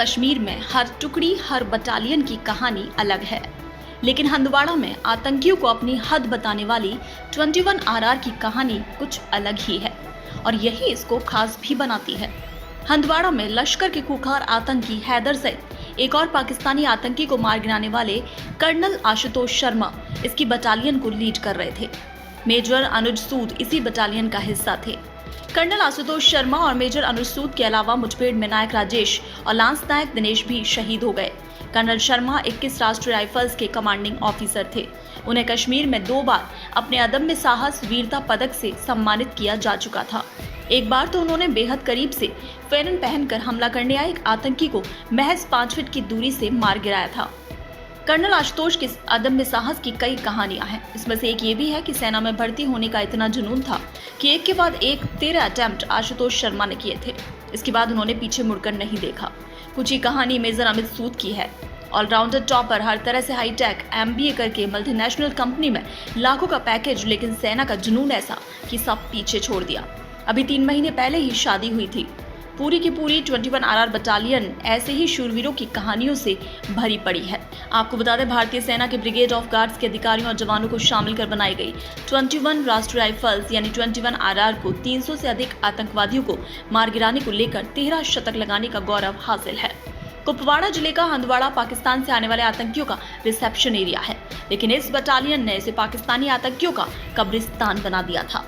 कश्मीर में हर टुकड़ी, हर बटालियन की कहानी अलग है, लेकिन हंदवाड़ा में आतंकियों को अपनी हद बताने वाली 21 आरआर की कहानी कुछ अलग ही है और यही इसको खास भी बनाती है। हंदवाड़ा में लश्कर के खूंखार आतंकी हैदर सैद एक और पाकिस्तानी आतंकी को मार गिराने वाले कर्नल आशुतोष शर्मा इसकी बटालियन को लीड कर रहे थे। मेजर अनुज सूद इसी बटालियन का हिस्सा थे। कर्नल आशुतोष शर्मा और मेजर अनुज सूद के अलावा मुठभेड़ में नायक राजेश और लांस नायक दिनेश भी शहीद हो गए। कर्नल शर्मा 21 राष्ट्रीय राइफल्स के कमांडिंग ऑफिसर थे। उन्हें कश्मीर में 2 बार अपने अदम्य साहस वीरता पदक से सम्मानित किया जा चुका था। एक बार तो उन्होंने बेहद करीब से फेरन पहनकर हमला करने आए एक आतंकी को महज 5 फीट की दूरी से मार गिराया था। कर्नल आशुतोष के अदम्य साहस की कई कहानियां हैं। इसमें से एक ये भी है कि सेना में भर्ती होने का इतना जुनून था कि एक के बाद एक 13 अटेम्प्ट आशुतोष शर्मा ने किए थे। इसके बाद उन्होंने पीछे मुड़कर नहीं देखा। कुछ ही कहानी मेजर अमित सूद की है। ऑलराउंडर टॉपर, हर तरह से हाईटेक MBA करके मल्टीनेशनल कंपनी में लाखों का पैकेज, लेकिन सेना का जुनून ऐसा कि सब पीछे छोड़ दिया। अभी 3 महीने पहले ही शादी हुई थी। पूरी की पूरी 21 आरआर बटालियन ऐसे ही शूरवीरों की कहानियों से भरी पड़ी है। आपको बता दें, भारतीय सेना के ब्रिगेड ऑफ गार्ड्स के अधिकारियों और जवानों को शामिल कर बनाई गई 21 राष्ट्रीय राइफल्स यानी 21 आरआर को 300 से अधिक आतंकवादियों को मार गिराने को लेकर 13 शतक लगाने का गौरव हासिल है। कुपवाड़ा जिले का हंदवाड़ा पाकिस्तान से आने वाले आतंकियों का रिसेप्शन एरिया है, लेकिन इस बटालियन ने इसे पाकिस्तानी आतंकियों का कब्रिस्तान बना दिया था।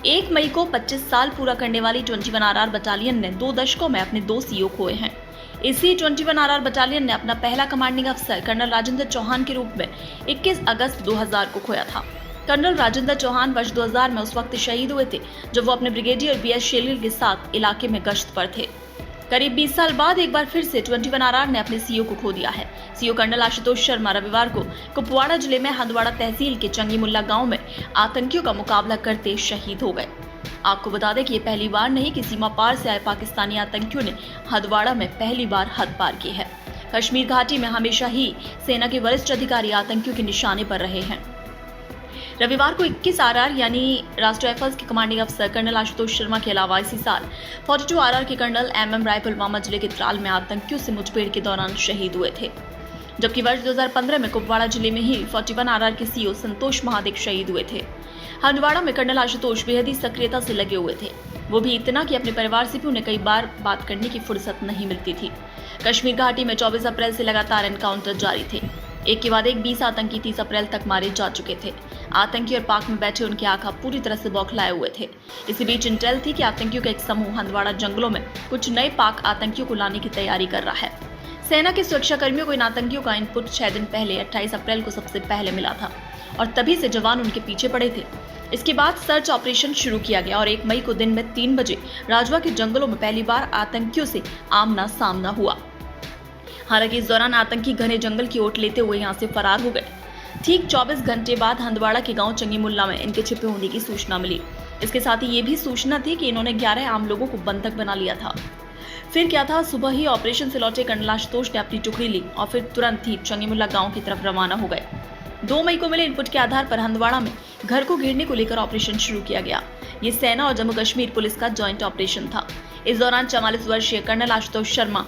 1 मई को 25 साल पूरा करने वाली 21 आरआर बटालियन ने 2 दशकों में अपने 2 CO खोए हैं। इसी 21 आरआर बटालियन ने अपना पहला कमांडिंग अफसर कर्नल राजेंद्र चौहान के रूप में 21 अगस्त 2000 को खोया था। कर्नल राजेंद्र चौहान वर्ष 2000 में उस वक्त शहीद हुए थे जब वो अपने ब्रिगेडियर BS शेलिल के साथ इलाके में गश्त पर थे। करीब 20 साल बाद एक बार फिर से 21 आरआर ने अपने CO को खो दिया है। CO कर्नल आशुतोष शर्मा रविवार को कुपवाड़ा जिले में हंदवाड़ा तहसील के चंगी मुल्ला गांव में आतंकियों का मुकाबला करते शहीद हो गए। आपको बता दें कि ये पहली बार नहीं कि सीमा पार से आए पाकिस्तानी आतंकियों ने हंदवाड़ा में पहली बार हद पार की है। कश्मीर घाटी में हमेशा ही सेना के वरिष्ठ अधिकारी आतंकियों के निशाने पर रहे हैं। रविवार को 21 आरआर यानी राष्ट्रीय राइफल्स के कमांडिंग अफसर कर्नल आशुतोष शर्मा के अलावा इसी साल 42 आरआर के कर्नल MM राय पुलवामा जिले के त्राल में आतंकियों से मुठभेड़ के दौरान शहीद हुए थे। जबकि वर्ष 2015 में कुपवाड़ा जिले में ही 41 आरआर के CO संतोष महादिक शहीद हुए थे। हंदवाड़ा में कर्नल आशुतोष बेहद ही सक्रियता से लगे हुए थे, वो भी इतना कि अपने परिवार से भी उन्हें कई बार बात करने की फुर्सत नहीं मिलती थी। कश्मीर घाटी में 24 अप्रैल से लगातार एनकाउंटर जारी थे। एक के बाद एक 20 आतंकी 30 अप्रैल तक मारे जा चुके थे। आतंकी और पाक में बैठे उनके आंखा पूरी तरह से बौखलाए हुए थे। इसी बीच इंटेल थी कि आतंकियों का एक समूह हंदवाड़ा जंगलों में कुछ नए पाक आतंकियों को लाने की तैयारी कर रहा है। सेना के सुरक्षा कर्मियों को इन आतंकियों का इनपुट 6 दिन पहले 28 अप्रैल को सबसे पहले मिला था और तभी से जवान उनके पीछे पड़े थे। इसके बाद सर्च ऑपरेशन शुरू किया गया और 1 मई को दिन में 3 बजे राजवा के जंगलों में पहली बार आतंकियों से आमना सामना हुआ। हालांकि इस दौरान आतंकी घने जंगल की ओट लेते हुए यहां से फरार हो गए। ठीक 24 घंटे बाद हंदवाड़ा के गांव चंगी मुल्ला में इनके छिपे होने की सूचना मिली। इसके साथ ही ये भी सूचना थी कि इन्होंने 11 आम लोगों को बंधक बना लिया था। फिर क्या था, सुबह ही ऑपरेशन से लौटे कर्नल आशुतोष ने अपनी टुकड़ी ली और फिर तुरंत ही चंगी मुल्ला गांव की तरफ रवाना हो गए। 2 मई को मिले इनपुट के आधार पर हंदवाड़ा में घर को घेरने को लेकर ऑपरेशन शुरू किया गया। ये सेना और जम्मू कश्मीर पुलिस का जॉइंट ऑपरेशन था। इस दौरान 44 वर्षीय कर्नल आशुतोष शर्मा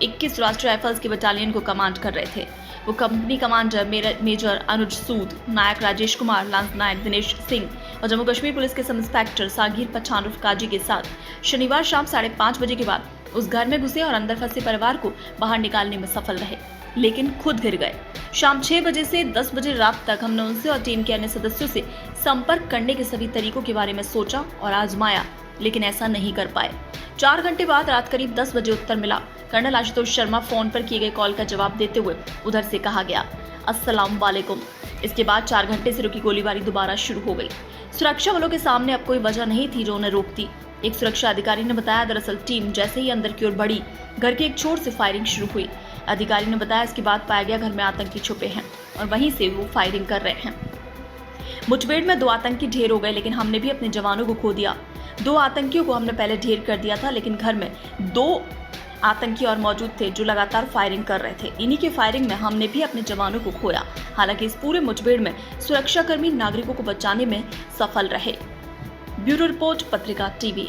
21 राष्ट्रीय राइफल्स के बटालियन को कमांड कर रहे थे। वो company commander major Anuj Sood, नायक राजेश कुमार, लांस नायक दिनेश सिंह और जम्मू कश्मीर पुलिस के सब इंस्पेक्टर सागिर पठान उर्फ काजी के साथ शनिवार शाम 5:30 बजे के बाद उस घर में घुसे और अंदर फंसे परिवार को बाहर निकालने में सफल रहे, लेकिन खुद घिर गए। शाम 6 बजे से 10 बजे रात तक हमने उनसे और टीम के अन्य सदस्यों से संपर्क करने के सभी तरीकों के बारे में सोचा और आजमाया, लेकिन ऐसा नहीं कर पाए। 4 घंटे बाद रात करीब 10 बजे उत्तर मिला। कर्नल आशुतोष शर्मा फोन पर किए गए कॉल का जवाब देते हुए उधर से कहा गया, अस्सलाम वालेकुम। इसके बाद 4 घंटे से रुकी गोलीबारी दोबारा शुरू हो गई। सुरक्षा बलों के सामने अब कोई वजह नहीं थी जो उन्हें रोकती। एक सुरक्षा अधिकारी ने बताया, दरअसल टीम जैसे ही अंदर की ओर बढ़ी, घर के एक छोर से फायरिंग शुरू हुई। अधिकारी ने बताया, इसके बाद पाया गया घर में आतंकी छुपे हैं और वहीं से वो फायरिंग कर रहे हैं। मुठभेड़ में 2 आतंकी ढेर हो गए, लेकिन हमने भी अपने जवानों को खो दिया। 2 आतंकियों को हमने पहले ढेर कर दिया था, लेकिन घर में 2 आतंकी और मौजूद थे जो लगातार फायरिंग कर रहे थे। इन्हीं की फायरिंग में हमने भी अपने जवानों को खोया। हालांकि इस पूरे मुठभेड़ में सुरक्षाकर्मी नागरिकों को बचाने में सफल रहे। ब्यूरो रिपोर्ट, पत्रिका TV।